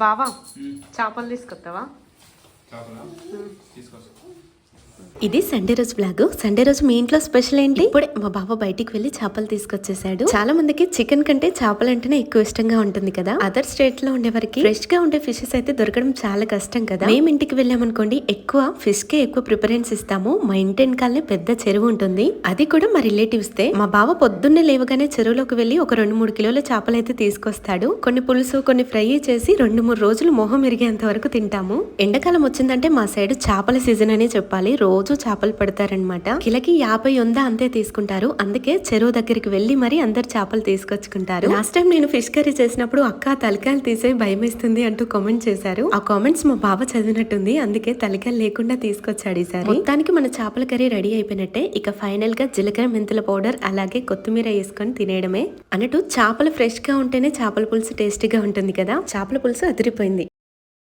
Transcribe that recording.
బావా చేపలు తీసుకొస్తావా? ఇది సండే రోజు బ్లాగ్. సండే రోజు మీ ఇంట్లో స్పెషల్ ఏంటి? ఇప్పుడే మా బావ బయటికి వెళ్లి చేపలు తీసుకొచ్చేసాడు. చాలా మందికి చికెన్ కంటే చేపలు అంటేనే ఎక్కువ ఇష్టంగా ఉంటుంది కదా. అదర్ స్టేట్ లో ఉండే వారికి ఫ్రెష్ గా ఉండే ఫిషెస్ అయితే దొరకడం చాలా కష్టం కదా. మేము ఇంటికి వెళ్ళామనుకోండి ఎక్కువ ఫిష్ కే ఎక్కువ ప్రిఫరెన్స్ ఇస్తాము. మా ఇంటి వెనకాలనే పెద్ద చెరువు ఉంటుంది, అది కూడా మా రిలేటివ్స్ దే. మా బావ పొద్దున్నే లేవగానే చెరువులోకి వెళ్లి ఒక 2-3 కిలోల చేపలు అయితే తీసుకొస్తాడు. కొన్ని పులుసు కొన్ని ఫ్రై చేసి 2-3 రోజులు మొహం ఎరిగేంత వరకు తింటాము. ఎండాకాలం వచ్చిందంటే మా సైడ్ చేపల సీజన్ అనే చెప్పాలి. రోజు చేపలు పడతారనమాట. కిలకి 50-100 అంతే తీసుకుంటారు. అందుకే చెరువు దగ్గరికి వెళ్లి మరి అందరు చేపలు తీసుకొచ్చుకుంటారు. లాస్ట్ టైం నేను ఫిష్ కర్రీ చేసినప్పుడు అక్క తలకాయలు తీసే భయమేస్తుంది అంటూ కామెంట్ చేశారు. ఆ కామెంట్స్ మా బావ చదివినట్టుంది, అందుకే తలకాయలు లేకుండా తీసుకొచ్చాడు ఈసారి. మొత్తానికి మన చేపల కర్రీ రెడీ అయిపోయినట్టే. ఇక ఫైనల్ గా జీలకర్ర మెంతుల పౌడర్ అలాగే కొత్తిమీర వేసుకొని తినేయడమే. అన్నట్టు చేపలు ఫ్రెష్ గా ఉంటేనే చేపల పులుసు టేస్టీగా ఉంటుంది కదా. చేపల పులుసు అదిరిపోయింది.